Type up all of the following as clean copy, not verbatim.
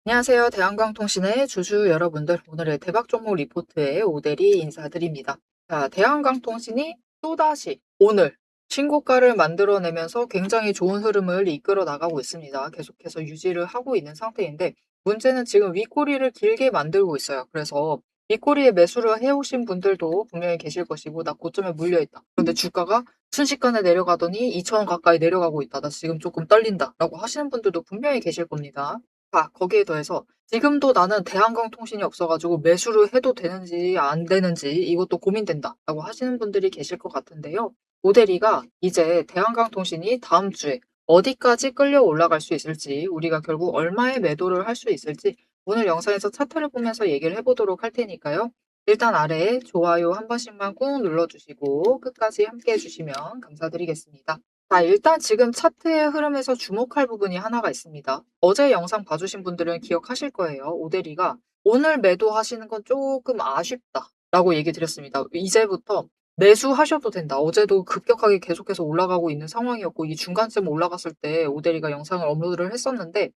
안녕하세요. 대한광통신의 주주 여러분들, 오늘의 대박 종목 리포트에 오대리 인사드립니다. 자, 대한광통신이 또다시 오늘 신고가를 만들어내면서 굉장히 좋은 흐름을 이끌어 나가고 있습니다. 계속해서 유지를 하고 있는 상태인데, 문제는 지금 윗꼬리를 길게 만들고 있어요. 그래서 윗꼬리에 매수를 해오신 분들도 분명히 계실 것이고, 나 고점에 물려있다. 그런데 주가가 순식간에 내려가더니 2,000원 가까이 내려가고 있다. 나 지금 조금 떨린다. 라고 하시는 분들도 분명히 계실 겁니다. 거기에 더해서 지금도 나는 대한광통신이 없어가지고 매수를 해도 되는지 안 되는지 이것도 고민된다라고 하시는 분들이 계실 것 같은데요. 모델이가 이제 대한광통신이 다음 주에 어디까지 끌려 올라갈 수 있을지, 우리가 결국 얼마의 매도를 할 수 있을지 오늘 영상에서 차트를 보면서 얘기를 해보도록 할 테니까요. 일단 아래에 좋아요 한 번씩만 꾹 눌러주시고 끝까지 함께 해주시면 감사드리겠습니다. 자, 일단 지금 차트의 흐름에서 주목할 부분이 하나가 있습니다. 어제 영상 봐주신 분들은 기억하실 거예요. 오대리가 오늘 매도하시는 건 조금 아쉽다 라고 얘기 드렸습니다. 이제부터 매수하셔도 된다. 어제도 급격하게 계속해서 올라가고 있는 상황이었고, 이 중간쯤 올라갔을 때 오대리가 영상을 업로드를 했었는데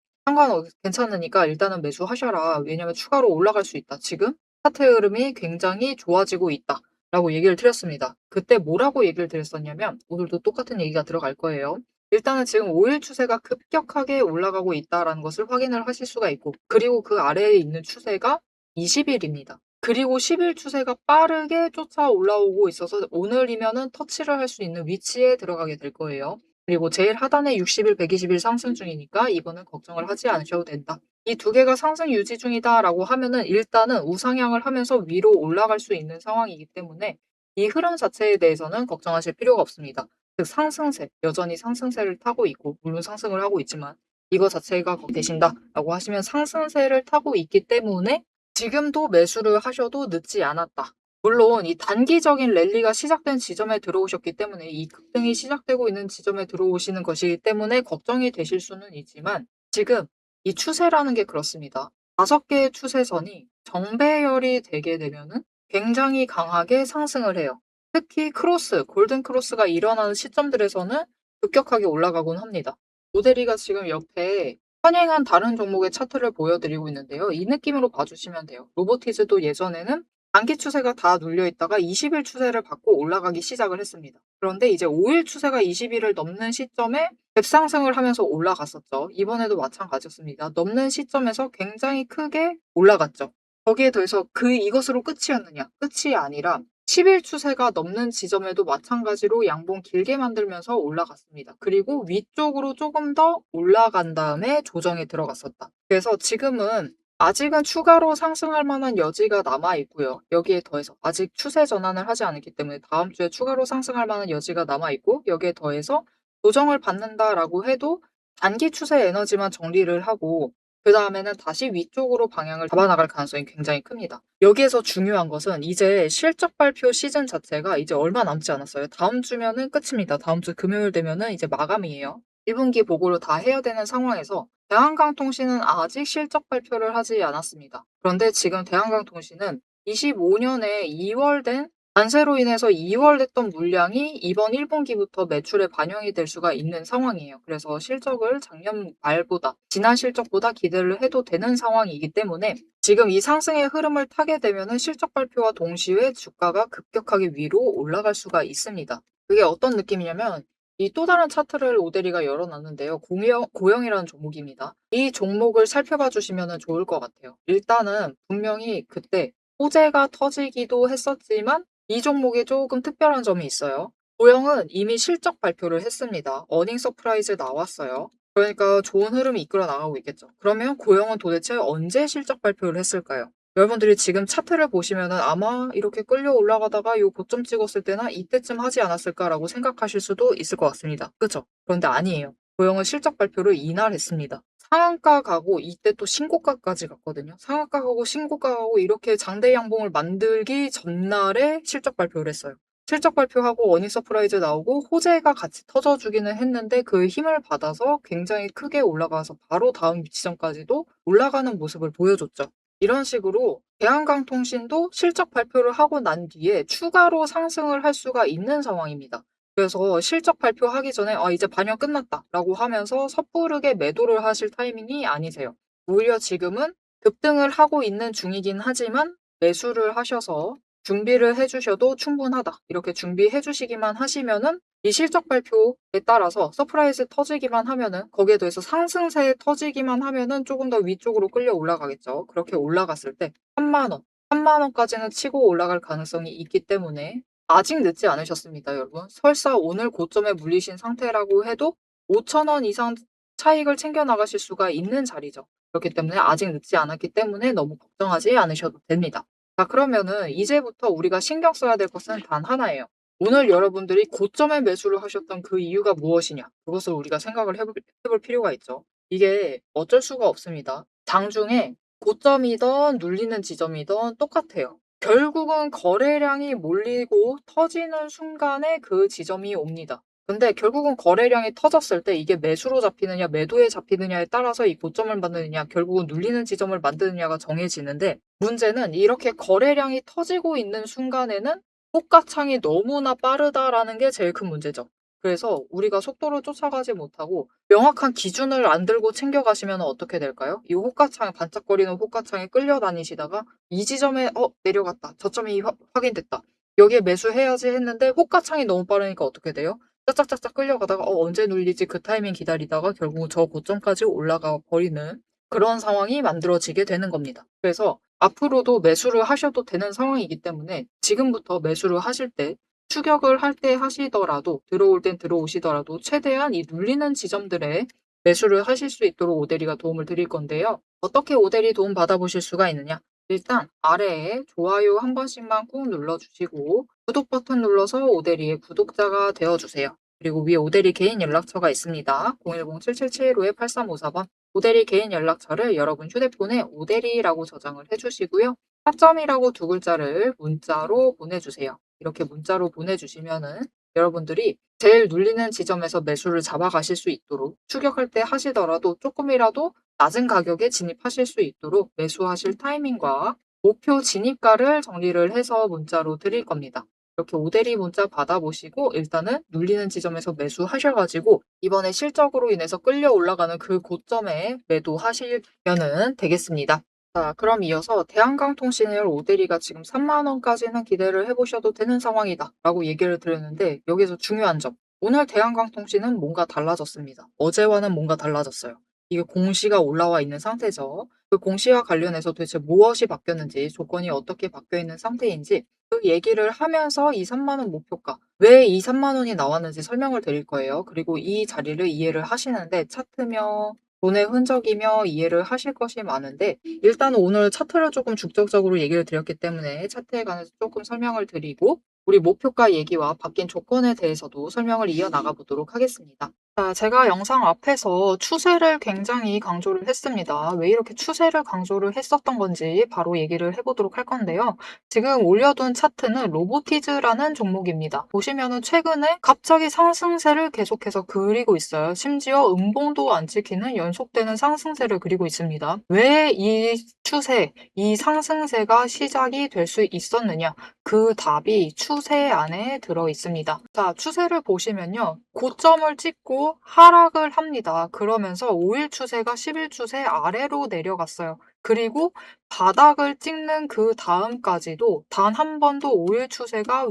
괜찮으니까 일단은 매수하셔라. 왜냐면 추가로 올라갈 수 있다. 지금 차트의 흐름이 굉장히 좋아지고 있다. 라고 얘기를 드렸습니다. 그때 뭐라고 얘기를 드렸었냐면, 오늘도 똑같은 얘기가 들어갈 거예요. 일단은 지금 5일 추세가 급격하게 올라가고 있다라는 것을 확인을 하실 수가 있고, 그리고 그 아래에 있는 추세가 20일입니다. 그리고 10일 추세가 빠르게 쫓아 올라오고 있어서 오늘이면은 터치를 할 수 있는 위치에 들어가게 될 거예요. 그리고 제일 하단에 60일, 120일 상승 중이니까 이거는 걱정을 하지 않으셔도 된다. 이 두 개가 상승 유지 중이다라고 하면은 일단은 우상향을 하면서 위로 올라갈 수 있는 상황이기 때문에 이 흐름 자체에 대해서는 걱정하실 필요가 없습니다. 즉 상승세, 여전히 상승세를 타고 있고, 물론 상승을 하고 있지만 이거 자체가 되신다라고 하시면 상승세를 타고 있기 때문에 지금도 매수를 하셔도 늦지 않았다. 물론 이 단기적인 랠리가 시작된 지점에 들어오셨기 때문에, 이 급등이 시작되고 있는 지점에 들어오시는 것이기 때문에 걱정이 되실 수는 있지만, 지금 이 추세라는 게 그렇습니다. 5개의 추세선이 정배열이 되게 되면은 굉장히 강하게 상승을 해요. 특히 골든 크로스가 일어나는 시점들에서는 급격하게 올라가곤 합니다. 모델이가 지금 옆에 선행한 다른 종목의 차트를 보여드리고 있는데요. 이 느낌으로 봐주시면 돼요. 로보티즈도 예전에는 단기 추세가 다 눌려 있다가 20일 추세를 받고 올라가기 시작을 했습니다. 그런데 이제 5일 추세가 20일을 넘는 시점에 갭상승을 하면서 올라갔었죠. 이번에도 마찬가지였습니다. 넘는 시점에서 굉장히 크게 올라갔죠. 거기에 더해서 이것으로 끝이었느냐? 끝이 아니라 10일 추세가 넘는 지점에도 마찬가지로 양봉 길게 만들면서 올라갔습니다. 그리고 위쪽으로 조금 더 올라간 다음에 조정에 들어갔었다. 그래서 지금은 아직은 추가로 상승할 만한 여지가 남아 있고요. 여기에 더해서 아직 추세 전환을 하지 않았기 때문에 다음 주에 추가로 상승할 만한 여지가 남아 있고, 여기에 더해서 조정을 받는다라고 해도 단기 추세 에너지만 정리를 하고 그다음에는 다시 위쪽으로 방향을 잡아나갈 가능성이 굉장히 큽니다. 여기에서 중요한 것은 이제 실적 발표 시즌 자체가 이제 얼마 남지 않았어요. 다음 주면은 끝입니다. 다음 주 금요일 되면은 이제 마감이에요. 1분기 보고를 다 해야 되는 상황에서 대한강통신은 아직 실적 발표를 하지 않았습니다. 그런데 지금 대한강통신은 25년에 2월 된 관세로 인해서 2월 됐던 물량이 이번 1분기부터 매출에 반영이 될 수가 있는 상황이에요. 그래서 실적을 작년 말보다, 지난 실적보다 기대를 해도 되는 상황이기 때문에 지금 이 상승의 흐름을 타게 되면은 실적 발표와 동시에 주가가 급격하게 위로 올라갈 수가 있습니다. 그게 어떤 느낌이냐면, 이 또 다른 차트를 오대리가 열어놨는데요. 고영이라는 종목입니다. 이 종목을 살펴봐 주시면 좋을 것 같아요. 일단은 분명히 그때 호재가 터지기도 했었지만 이 종목에 조금 특별한 점이 있어요. 고영은 이미 실적 발표를 했습니다. 어닝 서프라이즈 나왔어요. 그러니까 좋은 흐름이 이끌어 나가고 있겠죠. 그러면 고영은 도대체 언제 실적 발표를 했을까요? 여러분들이 지금 차트를 보시면은 아마 이렇게 끌려 올라가다가 요 고점 찍었을 때나 이때쯤 하지 않았을까라고 생각하실 수도 있을 것 같습니다. 그죠? 그런데 아니에요. 고영은 실적 발표를 이날 했습니다. 상한가 가고 이때 또 신고가까지 갔거든요. 상한가 가고 신고가 가고 이렇게 장대 양봉을 만들기 전날에 실적 발표를 했어요. 실적 발표하고 어닝 서프라이즈 나오고 호재가 같이 터져주기는 했는데 그 힘을 받아서 굉장히 크게 올라가서 바로 다음 지점까지도 올라가는 모습을 보여줬죠. 이런 식으로 대한강통신도 실적 발표를 하고 난 뒤에 추가로 상승을 할 수가 있는 상황입니다. 그래서 실적 발표하기 전에 이제 반영 끝났다라고 하면서 섣부르게 매도를 하실 타이밍이 아니세요. 오히려 지금은 급등을 하고 있는 중이긴 하지만 매수를 하셔서 준비를 해주셔도 충분하다. 이렇게 준비해 주시기만 하시면은 이 실적 발표에 따라서 서프라이즈 터지기만 하면은 거기에 더해서 상승세 터지기만 하면은 조금 더 위쪽으로 끌려 올라가겠죠. 그렇게 올라갔을 때 3만 원, 3만 원까지는 치고 올라갈 가능성이 있기 때문에 아직 늦지 않으셨습니다, 여러분. 설사 오늘 고점에 물리신 상태라고 해도 5천 원 이상 차익을 챙겨 나가실 수가 있는 자리죠. 그렇기 때문에 아직 늦지 않았기 때문에 너무 걱정하지 않으셔도 됩니다. 자, 그러면은 이제부터 우리가 신경 써야 될 것은 단 하나예요. 오늘 여러분들이 고점에 매수를 하셨던 그 이유가 무엇이냐? 그것을 우리가 생각을 해볼 필요가 있죠. 이게 어쩔 수가 없습니다. 장중에 고점이든 눌리는 지점이든 똑같아요. 결국은 거래량이 몰리고 터지는 순간에 그 지점이 옵니다. 근데 결국은 거래량이 터졌을 때 이게 매수로 잡히느냐 매도에 잡히느냐에 따라서 이 고점을 만드느냐 결국은 눌리는 지점을 만드느냐가 정해지는데 문제는 이렇게 거래량이 터지고 있는 순간에는 호가창이 너무나 빠르다라는 게 제일 큰 문제죠. 그래서 우리가 속도를 쫓아가지 못하고 명확한 기준을 안 들고 챙겨가시면 어떻게 될까요? 이 호가창, 반짝거리는 호가창에 끌려다니시다가 이 지점에 내려갔다. 저점이 확인됐다. 여기에 매수해야지 했는데 호가창이 너무 빠르니까 어떻게 돼요? 짝짝짝짝 끌려가다가 언제 눌리지 그 타이밍 기다리다가 결국 저 고점까지 올라가 버리는 그런 상황이 만들어지게 되는 겁니다. 그래서 앞으로도 매수를 하셔도 되는 상황이기 때문에 지금부터 매수를 하실 때 추격을 할 때 하시더라도 들어올 땐 들어오시더라도 최대한 이 눌리는 지점들에 매수를 하실 수 있도록 오대리가 도움을 드릴 건데요. 어떻게 오대리 도움 받아보실 수가 있느냐? 일단 아래에 좋아요 한 번씩만 꾹 눌러주시고 구독 버튼 눌러서 오대리의 구독자가 되어주세요. 그리고 위에 오대리 개인 연락처가 있습니다. 010-7775-8354번 오대리 개인 연락처를 여러분 휴대폰에 오대리라고 저장을 해주시고요. 타점이라고 두 글자를 문자로 보내주세요. 이렇게 문자로 보내주시면은 여러분들이 제일 눌리는 지점에서 매수를 잡아가실 수 있도록 추격할 때 하시더라도 조금이라도 낮은 가격에 진입하실 수 있도록 매수하실 타이밍과 목표 진입가를 정리를 해서 문자로 드릴 겁니다. 이렇게 오대리 문자 받아보시고 일단은 눌리는 지점에서 매수하셔가지고 이번에 실적으로 인해서 끌려 올라가는 그 고점에 매도하시면 되겠습니다. 자, 그럼 이어서 대한강통신을 오대리가 지금 3만 원까지는 기대를 해보셔도 되는 상황이다 라고 얘기를 드렸는데 여기서 중요한 점 오늘 대한강통신은 뭔가 달라졌습니다. 어제와는 뭔가 달라졌어요. 이게 공시가 올라와 있는 상태죠. 그 공시와 관련해서 도대체 무엇이 바뀌었는지 조건이 어떻게 바뀌어 있는 상태인지 그 얘기를 하면서 이 3만 원 목표가 왜 이 3만 원이 나왔는지 설명을 드릴 거예요. 그리고 이 자리를 이해를 하시는데 차트며 돈의 흔적이며 이해를 하실 것이 많은데 일단 오늘 차트를 조금 중점적으로 얘기를 드렸기 때문에 차트에 관해서 조금 설명을 드리고 우리 목표가 얘기와 바뀐 조건에 대해서도 설명을 이어나가 보도록 하겠습니다. 자, 제가 영상 앞에서 추세를 굉장히 강조를 했습니다. 왜 이렇게 추세를 강조를 했었던 건지 바로 얘기를 해보도록 할 건데요. 지금 올려둔 차트는 로보티즈라는 종목입니다. 보시면은 최근에 갑자기 상승세를 계속해서 그리고 있어요. 심지어 음봉도 안 찍히는 연속되는 상승세를 그리고 있습니다. 왜 이 추세, 이 상승세가 시작이 될 수 있었느냐? 그 답이 추세 안에 들어 있습니다. 자, 추세를 보시면요. 고점을 찍고 하락을 합니다. 그러면서 5일 추세가 10일 추세 아래로 내려갔어요. 그리고 바닥을 찍는 그 다음까지도 단 한 번도 5일 추세가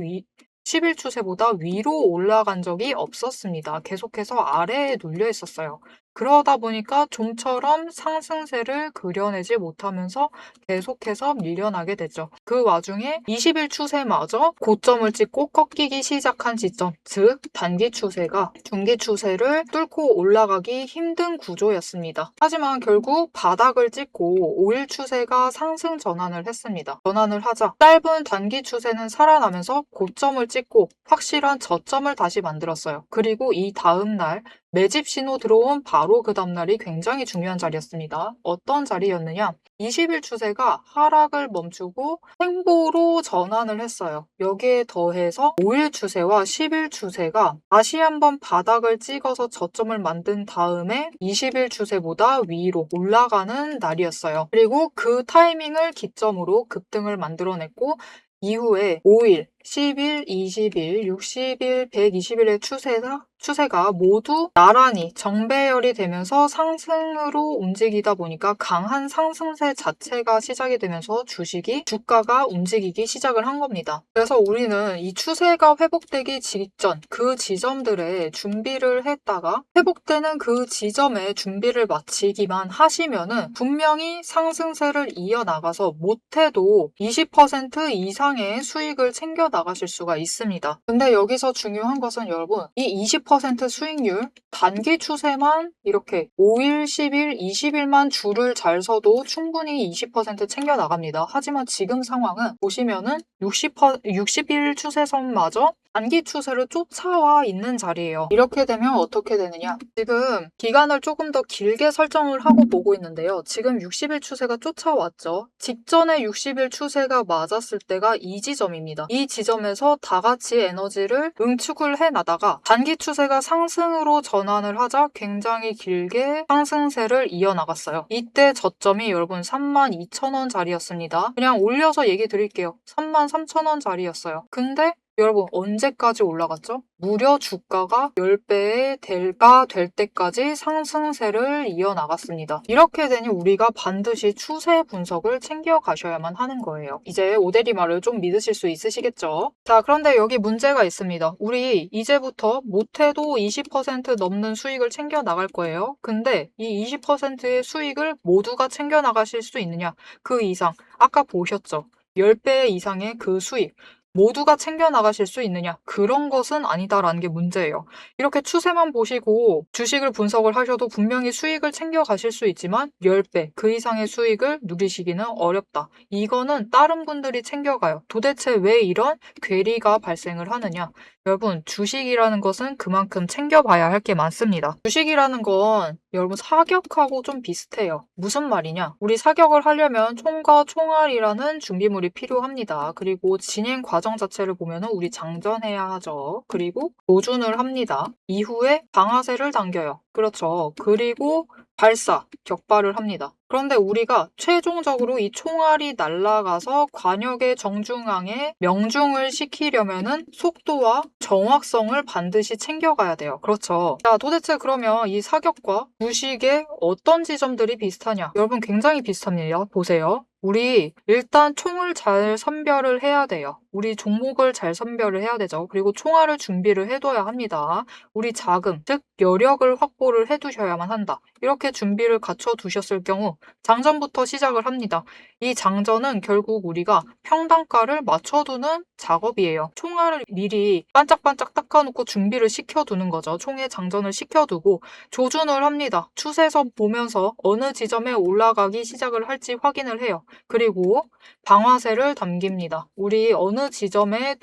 10일 추세보다 위로 올라간 적이 없었습니다. 계속해서 아래에 눌려 있었어요. 그러다 보니까 좀처럼 상승세를 그려내지 못하면서 계속해서 밀려나게 됐죠. 그 와중에 20일 추세마저 고점을 찍고 꺾이기 시작한 지점, 즉 단기 추세가 중기 추세를 뚫고 올라가기 힘든 구조였습니다. 하지만 결국 바닥을 찍고 5일 추세가 상승 전환을 했습니다. 전환을 하자 짧은 단기 추세는 살아나면서 고점을 찍고 확실한 저점을 다시 만들었어요. 그리고 이 다음 날 매집 신호 들어온 바로 그 다음날이 굉장히 중요한 자리였습니다. 어떤 자리였느냐? 20일 추세가 하락을 멈추고 횡보로 전환을 했어요. 여기에 더해서 5일 추세와 10일 추세가 다시 한번 바닥을 찍어서 저점을 만든 다음에 20일 추세보다 위로 올라가는 날이었어요. 그리고 그 타이밍을 기점으로 급등을 만들어냈고 이후에 5일, 10일, 20일, 60일, 120일의 추세가 모두 나란히 정배열이 되면서 상승으로 움직이다 보니까 강한 상승세 자체가 시작이 되면서 주가가 움직이기 시작을 한 겁니다. 그래서 우리는 이 추세가 회복되기 직전 그 지점들에 준비를 했다가 회복되는 그 지점에 준비를 마치기만 하시면은 분명히 상승세를 이어나가서 못해도 20% 이상의 수익을 챙겨 나가실 수가 있습니다. 근데 여기서 중요한 것은 여러분, 이 20% 수익률 단기 추세만 이렇게 5일, 10일, 20일만 줄을 잘 서도 충분히 20% 챙겨 나갑니다. 하지만 지금 상황은 보시면은 60일 추세선마저 단기 추세를 쫓아와 있는 자리예요. 이렇게 되면 어떻게 되느냐? 지금 기간을 조금 더 길게 설정을 하고 보고 있는데요. 지금 60일 추세가 쫓아왔죠. 직전에 60일 추세가 맞았을 때가 이 지점입니다. 이 지점에서 다 같이 에너지를 응축을 해나다가 단기 추세가 상승으로 전환을 하자 굉장히 길게 상승세를 이어나갔어요. 이때 저점이 여러분 32,000원 자리였습니다. 그냥 올려서 얘기 드릴게요. 33,000원 자리였어요. 근데 여러분 언제까지 올라갔죠? 무려 주가가 10배의 대가 될 때까지 상승세를 이어나갔습니다. 이렇게 되니 우리가 반드시 추세 분석을 챙겨가셔야만 하는 거예요. 이제 오대리 말을 좀 믿으실 수 있으시겠죠? 자, 그런데 여기 문제가 있습니다. 우리 이제부터 못해도 20% 넘는 수익을 챙겨 나갈 거예요. 근데 이 20%의 수익을 모두가 챙겨 나가실 수 있느냐? 그 이상 아까 보셨죠? 10배 이상의 그 수익 모두가 챙겨 나가실 수 있느냐? 그런 것은 아니다라는 게 문제예요. 이렇게 추세만 보시고 주식을 분석을 하셔도 분명히 수익을 챙겨 가실 수 있지만 10배 그 이상의 수익을 누리시기는 어렵다. 이거는 다른 분들이 챙겨가요. 도대체 왜 이런 괴리가 발생을 하느냐? 여러분, 주식이라는 것은 그만큼 챙겨봐야 할 게 많습니다. 주식이라는 건 여러분 사격하고 좀 비슷해요. 무슨 말이냐? 우리 사격을 하려면 총과 총알이라는 준비물이 필요합니다. 그리고 진행 과정 자체를 보면은 우리 장전해야 하죠. 그리고 조준을 합니다. 이후에 방아쇠를 당겨요. 그렇죠. 그리고 발사, 격발을 합니다. 그런데 우리가 최종적으로 이 총알이 날아가서 관역의 정중앙에 명중을 시키려면은 속도와 정확성을 반드시 챙겨가야 돼요. 그렇죠. 자, 도대체 그러면 이 사격과 주식의 어떤 지점들이 비슷하냐? 여러분 굉장히 비슷합니다. 보세요. 우리 일단 총을 잘 선별을 해야 돼요. 우리 종목을 잘 선별을 해야 되죠. 그리고 총알을 준비를 해둬야 합니다. 우리 자금, 즉 여력을 확보를 해두셔야만 한다. 이렇게 준비를 갖춰 두셨을 경우 장전부터 시작을 합니다. 이 장전은 결국 우리가 평단가를 맞춰두는 작업이에요. 총알을 미리 반짝반짝 닦아놓고 준비를 시켜두는 거죠. 총에 장전을 시켜두고 조준을 합니다. 추세선 보면서 어느 지점에 올라가기 시작을 할지 확인을 해요. 그리고 방아쇠를 당깁니다. 우리 어느 지점에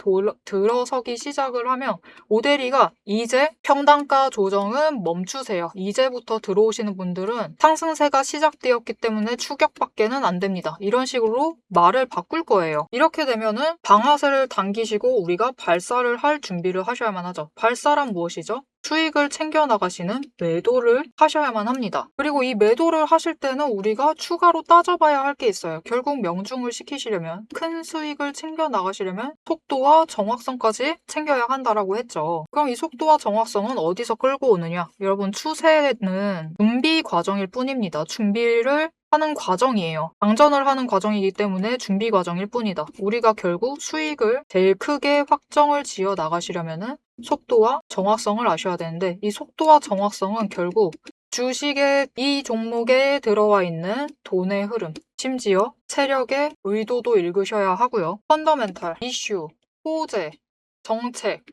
들어서기 시작을 하면 오대리가 이제 평단가 조정은 멈추세요. 이제부터 들어오시는 분들은 상승세가 시작되었기 때문에 추격밖에는 안 됩니다. 이런 식으로 말을 바꿀 거예요. 이렇게 되면은 방아쇠를 당기시고 우리가 발사를 할 준비를 하셔야만 하죠. 발사란 무엇이죠? 수익을 챙겨 나가시는 매도를 하셔야만 합니다. 그리고 이 매도를 하실 때는 우리가 추가로 따져봐야 할 게 있어요. 결국 명중을 시키시려면 큰 수익을 챙겨 나가시려면 속도와 정확성까지 챙겨야 한다라고 했죠. 그럼 이 속도와 정확성은 어디서 끌고 오느냐? 여러분 추세는 준비 과정일 뿐입니다. 준비를 하는 과정이에요. 장전을 하는 과정이기 때문에 준비 과정일 뿐이다. 우리가 결국 수익을 제일 크게 확정을 지어 나가시려면은 속도와 정확성을 아셔야 되는데 이 속도와 정확성은 결국 주식의 이 종목에 들어와 있는 돈의 흐름, 심지어 세력의 의도도 읽으셔야 하고요. 펀더멘탈, 이슈, 호재, 정책,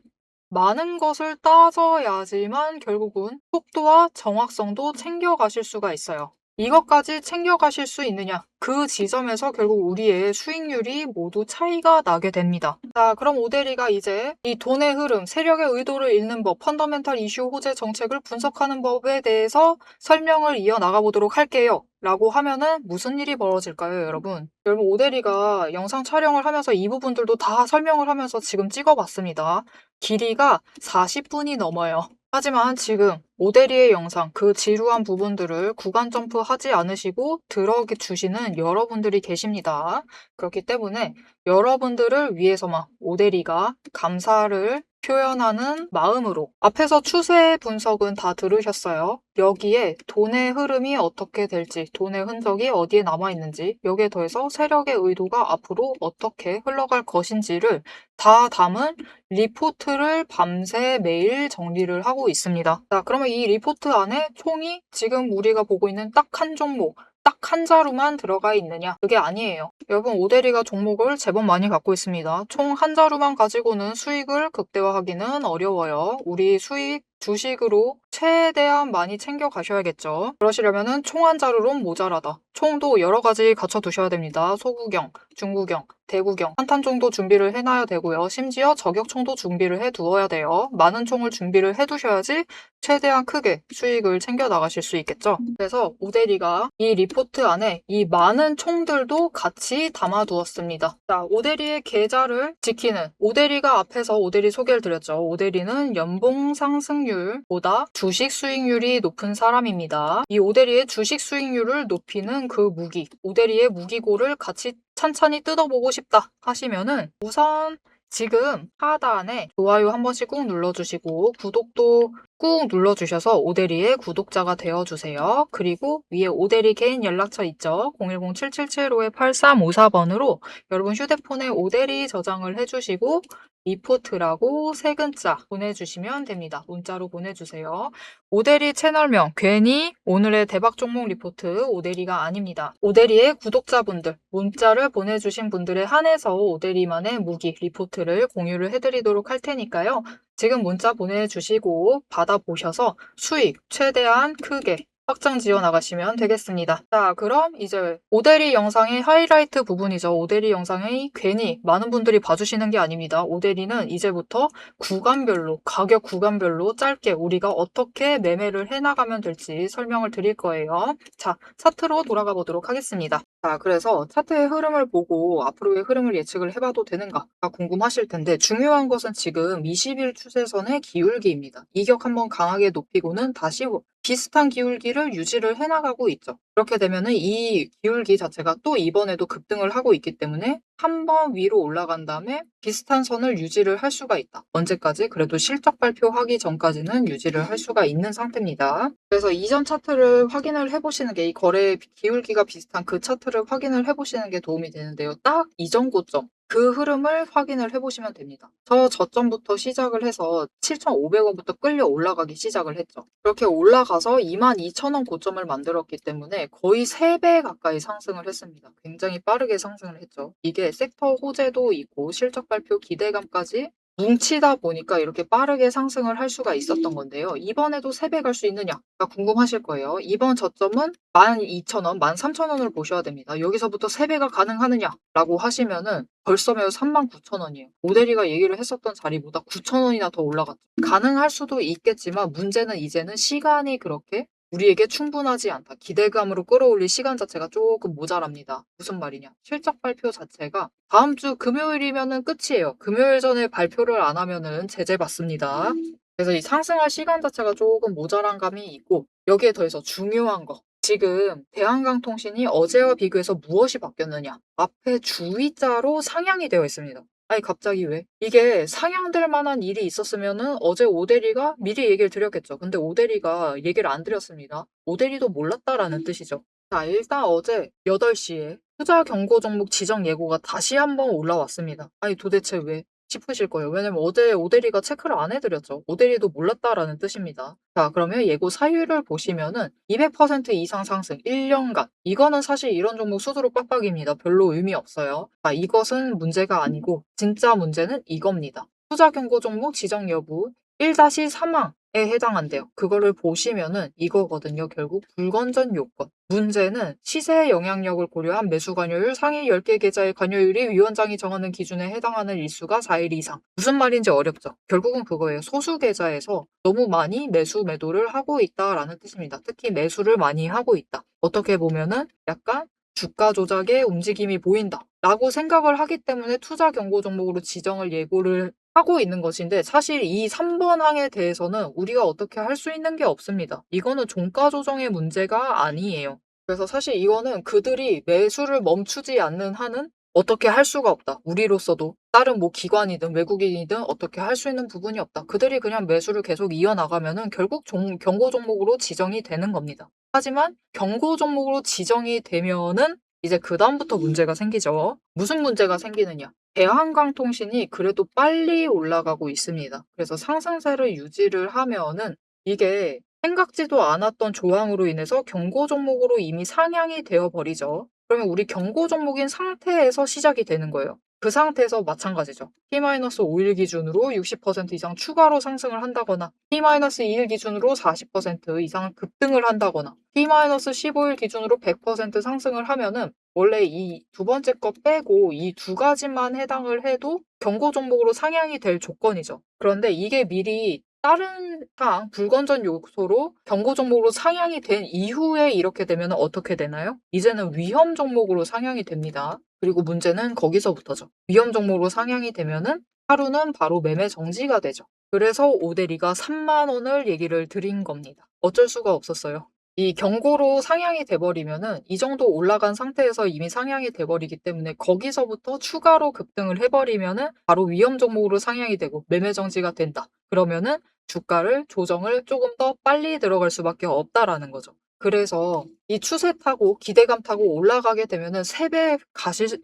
많은 것을 따져야지만 결국은 속도와 정확성도 챙겨가실 수가 있어요. 이것까지 챙겨가실 수 있느냐? 그 지점에서 결국 우리의 수익률이 모두 차이가 나게 됩니다. 자, 그럼 오대리가 이제 이 돈의 흐름, 세력의 의도를 읽는 법, 펀더멘탈 이슈 호재 정책을 분석하는 법에 대해서 설명을 이어나가 보도록 할게요. 라고 하면은 무슨 일이 벌어질까요, 여러분? 여러분, 오대리가 영상 촬영을 하면서 이 부분들도 다 설명을 하면서 지금 찍어봤습니다. 길이가 40분이 넘어요. 하지만 지금 오대리의 영상 그 지루한 부분들을 구간 점프하지 않으시고 들어주시는 여러분들이 계십니다. 그렇기 때문에 여러분들을 위해서만 오대리가 감사를 표현하는 마음으로 앞에서 추세 분석은 다 들으셨어요. 여기에 돈의 흐름이 어떻게 될지, 돈의 흔적이 어디에 남아있는지, 여기에 더해서 세력의 의도가 앞으로 어떻게 흘러갈 것인지를 다 담은 리포트를 밤새 매일 정리를 하고 있습니다. 자, 그러면 이 리포트 안에 총이 지금 우리가 보고 있는 딱 한 종목, 딱 한 자루만 들어가 있느냐? 그게 아니에요. 여러분, 오대리가 종목을 제법 많이 갖고 있습니다. 총 한 자루만 가지고는 수익을 극대화하기는 어려워요. 우리 수익 주식으로 최대한 많이 챙겨 가셔야겠죠. 그러시려면은 총 한 자루론 모자라다. 총도 여러 가지 갖춰 두셔야 됩니다. 소구경, 중구경, 대구경, 한탄 정도 준비를 해놔야 되고요. 심지어 저격총도 준비를 해 두어야 돼요. 많은 총을 준비를 해 두셔야지 최대한 크게 수익을 챙겨 나가실 수 있겠죠. 그래서 오대리가 이 리포트 안에 이 많은 총들도 같이 담아 두었습니다. 자, 오대리의 계좌를 지키는 오대리가 앞에서 오대리 소개를 드렸죠. 오대리는 연봉 상승률보다 주식 수익률이 높은 사람입니다. 이 오대리의 주식 수익률을 높이는 그 무기, 오대리의 무기고를 같이 찬찬히 뜯어보고 싶다 하시면은 우선 지금 하단에 좋아요 한 번씩 꾹 눌러주시고 구독도 꾹 눌러주셔서 오대리의 구독자가 되어주세요. 그리고 위에 오대리 개인 연락처 있죠? 010-7775-8354번으로 여러분 휴대폰에 오대리 저장을 해주시고 리포트라고 세 글자 보내주시면 됩니다. 문자로 보내주세요. 오대리 채널명 괜히 오늘의 대박 종목 리포트 오대리가 아닙니다. 오대리의 구독자분들 문자를 보내주신 분들에 한해서 오대리만의 무기 리포트를 공유를 해드리도록 할 테니까요. 지금 문자 보내주시고 받아보셔서 수익 최대한 크게 확장 지어 나가시면 되겠습니다. 자, 그럼 이제 오대리 영상의 하이라이트 부분이죠. 오대리 영상이 괜히 많은 분들이 봐주시는 게 아닙니다. 오대리는 이제부터 구간별로, 가격 구간별로 짧게 우리가 어떻게 매매를 해나가면 될지 설명을 드릴 거예요. 자, 차트로 돌아가 보도록 하겠습니다. 자, 그래서 차트의 흐름을 보고 앞으로의 흐름을 예측을 해봐도 되는가가 궁금하실 텐데 중요한 것은 지금 20일 추세선의 기울기입니다. 이격 한번 강하게 높이고는 다시 비슷한 기울기를 유지를 해나가고 있죠. 그렇게 되면은 이 기울기 자체가 또 이번에도 급등을 하고 있기 때문에 한 번 위로 올라간 다음에 비슷한 선을 유지를 할 수가 있다. 언제까지? 그래도 실적 발표하기 전까지는 유지를 할 수가 있는 상태입니다. 그래서 이전 차트를 확인을 해보시는 게 이 거래 기울기가 비슷한 그 차트를 확인을 해보시는 게 도움이 되는데요. 딱 이전 고점. 그 흐름을 확인을 해보시면 됩니다. 저 저점부터 시작을 해서 7,500원부터 끌려 올라가기 시작을 했죠. 그렇게 올라가서 22,000원 고점을 만들었기 때문에 거의 3배 가까이 상승을 했습니다. 굉장히 빠르게 상승을 했죠. 이게 섹터 호재도 있고 실적 발표 기대감까지 뭉치다 보니까 이렇게 빠르게 상승을 할 수가 있었던 건데요. 이번에도 3배 갈 수 있느냐가 궁금하실 거예요. 이번 저점은 12,000원, 13,000원을 보셔야 됩니다. 여기서부터 3배가 가능하느냐라고 하시면은 벌써 매우 39,000원이에요. 오대리가 얘기를 했었던 자리보다 9,000원이나 더 올라갔죠. 가능할 수도 있겠지만 문제는 이제는 시간이 그렇게 우리에게 충분하지 않다. 기대감으로 끌어올릴 시간 자체가 조금 모자랍니다. 무슨 말이냐? 실적 발표 자체가 다음 주 금요일이면은 끝이에요. 금요일 전에 발표를 안 하면은 제재 받습니다. 그래서 이 상승할 시간 자체가 조금 모자란 감이 있고 여기에 더해서 중요한 거. 지금 대한강통신이 어제와 비교해서 무엇이 바뀌었느냐? 앞에 주의자로 상향이 되어 있습니다. 아니 갑자기 왜? 이게 상향될 만한 일이 있었으면은 어제 오대리가 미리 얘기를 드렸겠죠. 근데 오대리가 얘기를 안 드렸습니다. 오대리도 몰랐다라는 뜻이죠. 자, 일단 어제 8시에 투자 경고 종목 지정 예고가 다시 한번 올라왔습니다. 아니 도대체 왜? 싶으실 거예요. 왜냐면 어제 오대리가 체크를 안 해드렸죠. 오대리도 몰랐다라는 뜻입니다. 자, 그러면 예고 사유를 보시면은 200% 이상 상승 1년간. 이거는 사실 이런 종목 수두로 빡빡입니다. 별로 의미 없어요. 자, 이것은 문제가 아니고 진짜 문제는 이겁니다. 투자 경고 종목 지정 여부 1-3항에 해당한대요. 그거를 보시면은 이거거든요. 결국 불건전 요건. 문제는 시세의 영향력을 고려한 매수 관여율 상위 10개 계좌의 관여율이 위원장이 정하는 기준에 해당하는 일수가 4일 이상. 무슨 말인지 어렵죠. 결국은 그거예요. 소수 계좌에서 너무 많이 매수 매도를 하고 있다라는 뜻입니다. 특히 매수를 많이 하고 있다. 어떻게 보면은 약간 주가 조작의 움직임이 보인다 라고 생각을 하기 때문에 투자 경고 종목으로 지정을 예고를 하고 있는 것인데 사실 이 3번 항에 대해서는 우리가 어떻게 할 수 있는 게 없습니다. 이거는 종가 조정의 문제가 아니에요. 그래서 사실 이거는 그들이 매수를 멈추지 않는 한은 어떻게 할 수가 없다. 우리로서도 다른 뭐 기관이든 외국인이든 어떻게 할 수 있는 부분이 없다. 그들이 그냥 매수를 계속 이어나가면은 결국 경고 종목으로 지정이 되는 겁니다. 하지만 경고 종목으로 지정이 되면은 이제 그다음부터 문제가 생기죠. 무슨 문제가 생기느냐? 대한강통신이 그래도 빨리 올라가고 있습니다. 그래서 상승세를 유지를 하면은 이게 생각지도 않았던 조항으로 인해서 경고 종목으로 이미 상향이 되어 버리죠. 그러면 우리 경고 종목인 상태에서 시작이 되는 거예요. 그 상태에서 마찬가지죠. T-5일 기준으로 60% 이상 추가로 상승을 한다거나 T-2일 기준으로 40% 이상 급등을 한다거나 T-15일 기준으로 100% 상승을 하면은 원래 이 두 번째 거 빼고 이 두 가지만 해당을 해도 경고 종목으로 상향이 될 조건이죠. 그런데 이게 미리 다른 사항, 불건전 요소로 경고 종목으로 상향이 된 이후에 이렇게 되면 어떻게 되나요? 이제는 위험 종목으로 상향이 됩니다. 그리고 문제는 거기서부터죠. 위험 종목으로 상향이 되면은 하루는 바로 매매 정지가 되죠. 그래서 오데리가 3만 원을 얘기를 드린 겁니다. 어쩔 수가 없었어요. 이 경고로 상향이 돼버리면은 이 정도 올라간 상태에서 이미 상향이 돼버리기 때문에 거기서부터 추가로 급등을 해버리면은 바로 위험 종목으로 상향이 되고 매매 정지가 된다. 그러면은 주가를 조정을 조금 더 빨리 들어갈 수밖에 없다라는 거죠. 그래서 이 추세 타고 기대감 타고 올라가게 되면은 3배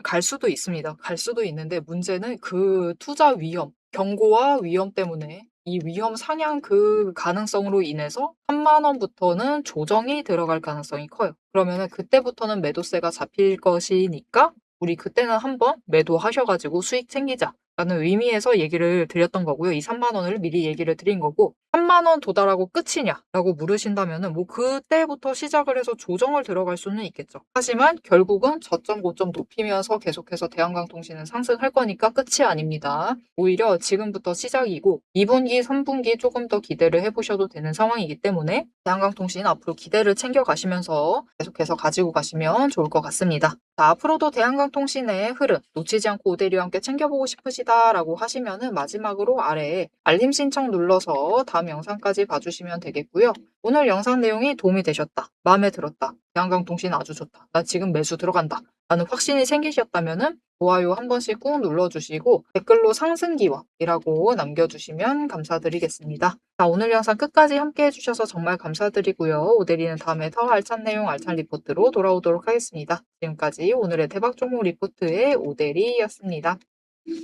갈 수도 있습니다. 갈 수도 있는데 문제는 그 투자 위험, 경고와 위험 때문에 이 위험 상향 그 가능성으로 인해서 3만 원부터는 조정이 들어갈 가능성이 커요. 그러면은 그때부터는 매도세가 잡힐 것이니까 우리 그때는 한번 매도하셔가지고 수익 챙기자. 라는 의미에서 얘기를 드렸던 거고요. 이 3만 원을 미리 얘기를 드린 거고 3만 원 도달하고 끝이냐? 라고 물으신다면은 뭐 그때부터 시작을 해서 조정을 들어갈 수는 있겠죠. 하지만 결국은 저점 고점 높이면서 계속해서 대한강통신은 상승할 거니까 끝이 아닙니다. 오히려 지금부터 시작이고 2분기, 3분기 조금 더 기대를 해보셔도 되는 상황이기 때문에 대한강통신 앞으로 기대를 챙겨가시면서 계속해서 가지고 가시면 좋을 것 같습니다. 자, 앞으로도 대한강통신의 흐름 놓치지 않고 오데리와 함께 챙겨보고 싶으시다라고 하시면은 마지막으로 아래에 알림 신청 눌러서 다음 영상까지 봐주시면 되겠고요. 오늘 영상 내용이 도움이 되셨다. 마음에 들었다. 대한강통신 아주 좋다. 나 지금 매수 들어간다. 라는 확신이 생기셨다면은 좋아요 한 번씩 꾹 눌러주시고 댓글로 상승기원이라고 남겨주시면 감사드리겠습니다. 자, 오늘 영상 끝까지 함께 해주셔서 정말 감사드리고요. 오데리는 다음에 더 알찬 내용, 알찬 리포트로 돌아오도록 하겠습니다. 지금까지 오늘의 대박 종목 리포트의 오데리였습니다.